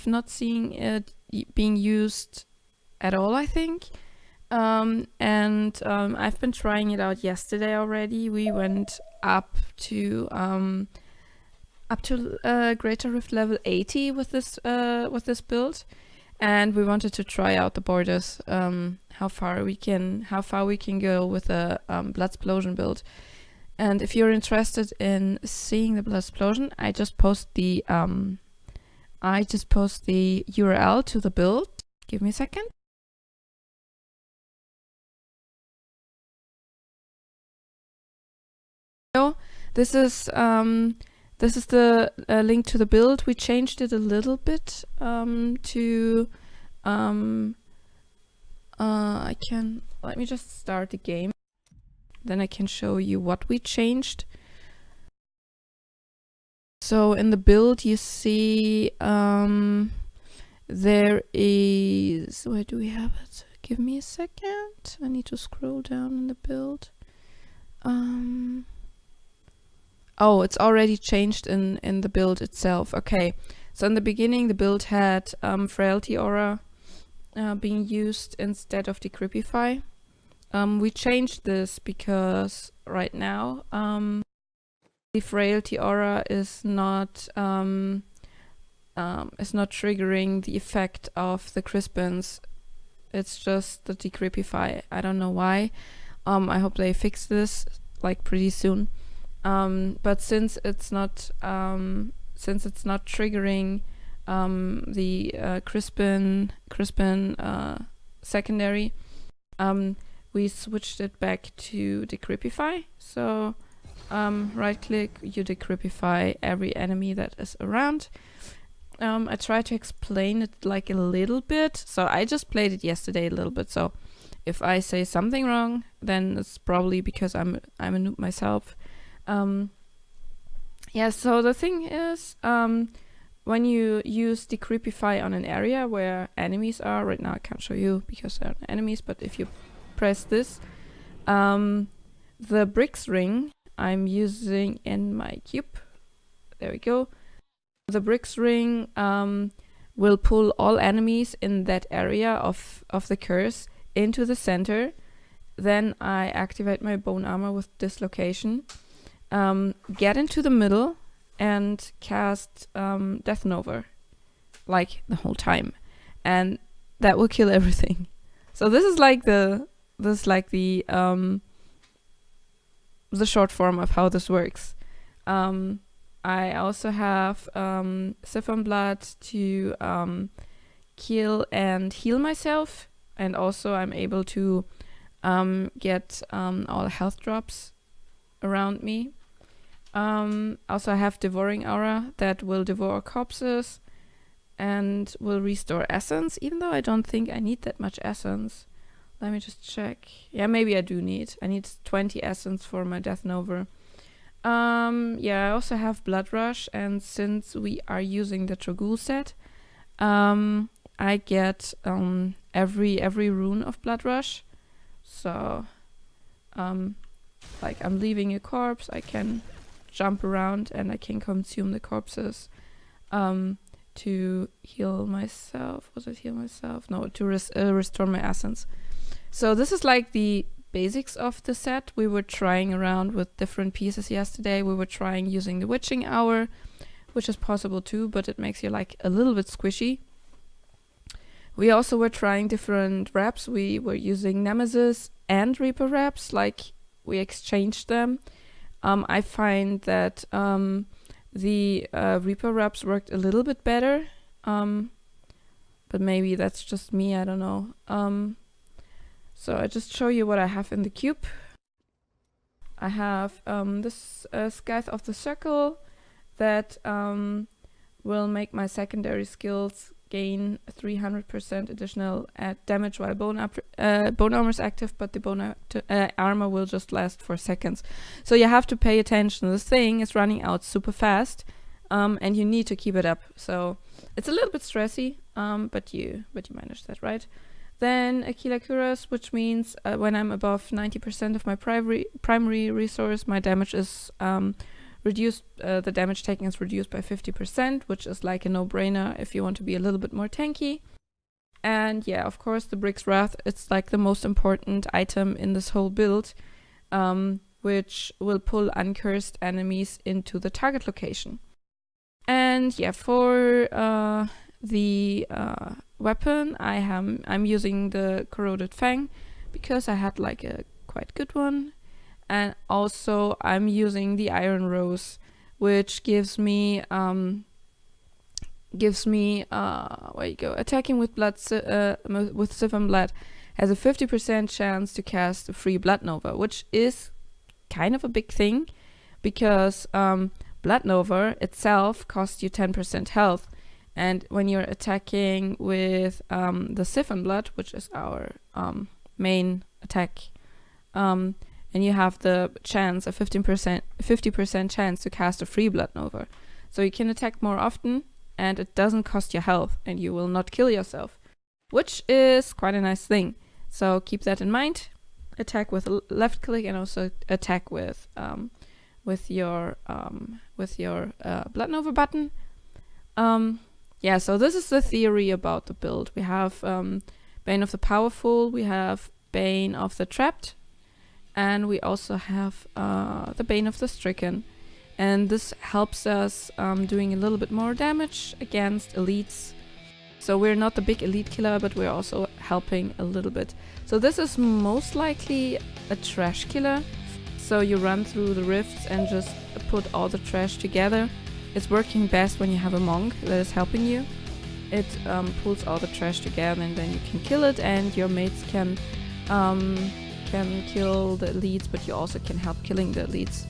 not seeing it being used at all, I think. I've been trying it out yesterday already. We went up to Greater Rift level 80 with this build, and we wanted to try out the borders, how far we can go with a Bloodsplosion build. And if you're interested in seeing the Bloodsplosion, I just post the URL to the build. Give me a second. So this is the link to the build. We changed it a little bit let me just start the game. Then I can show you what we changed. So in the build you see there is, where do we have it? Give me a second. I need to scroll down in the build. Oh, it's already changed in the build itself. Okay, so in the beginning the build had Frailty Aura being used instead of Decrepify. We changed this because right now the Frailty Aura is not triggering the effect of the Crispins. It's just the Decrepify. I don't know why. I hope they fix this like pretty soon. But since it's not triggering the Crispin secondary, we switched it back to Decrepify. So right click, you Decrepify every enemy that is around. I tried to explain it like a little bit. So I just played it yesterday a little bit. So if I say something wrong, then it's probably because I'm a noob myself. Yeah, so the thing is, when you use Decrepify on an area where enemies are, right now I can't show you because there are enemies, but if you press this, the bricks ring I'm using in my cube, there we go, the bricks ring will pull all enemies in that area of the curse into the center. Then I activate my bone armor with dislocation, get into the middle and cast Death Nova like the whole time, and that will kill everything. So this is like the short form of how this works. I also have Siphon Blood to kill and heal myself, and also I'm able to get all health drops around me. Also I have Devouring Aura that will devour corpses and will restore essence, even though I don't think I need that much essence. Let me just check. Yeah, maybe I do need. I need 20 essence for my Death Nova. Yeah, I also have Blood Rush, and since we are using the Trag'oul set, I get every rune of Blood Rush. So like I'm leaving a corpse, I can jump around and I can consume the corpses to heal myself. Was it heal myself? No, to restore my essence. So this is like the basics of the set. We were trying around with different pieces yesterday. We were trying using the Witching Hour, which is possible too, but it makes you like a little bit squishy. We also were trying different wraps. We were using Nemesis and Reaper wraps, like we exchanged them. I find that the Reaper wraps worked a little bit better, but maybe that's just me, I don't know. So I just show you what I have in the cube. I have this Scythe of the Circle that will make my secondary skills gain 300% additional damage while bone armor is active, but the bone armor will just last for seconds. So you have to pay attention. This thing is running out super fast, and you need to keep it up. So it's a little bit stressy, but you manage that, right? Then Aquila Cuirass, which means when I'm above 90% of my primary resource, my damage is reduced. The damage taken is reduced by 50%, which is like a no-brainer if you want to be a little bit more tanky. And yeah, of course, the Brick's Wrath, it's like the most important item in this whole build, which will pull uncursed enemies into the target location. And yeah, for the weapon, I'm using the Corroded Fang because I had like a quite good one. And also I'm using the Iron Rose, which gives me attacking with with Siphon Blood has a 50% chance to cast a free Blood Nova, which is kind of a big thing because Blood Nova itself costs you 10% health, and when you're attacking with the Siphon Blood, which is our main attack, and you have the chance, a 50% chance to cast a free Blood Nova, so you can attack more often, and it doesn't cost you health, and you will not kill yourself, which is quite a nice thing. So keep that in mind. Attack with left click, and also attack with your Blood Nova button. Yeah, so this is the theory about the build. We have Bane of the Powerful, we have Bane of the Trapped, and we also have the Bane of the Stricken. And this helps us doing a little bit more damage against elites. So we're not the big elite killer, but we're also helping a little bit. So this is most likely a trash killer. So you run through the rifts and just put all the trash together. It's working best when you have a monk that is helping you. It pulls all the trash together, and then you can kill it, and your mates can kill the elites, but you also can help killing the elites.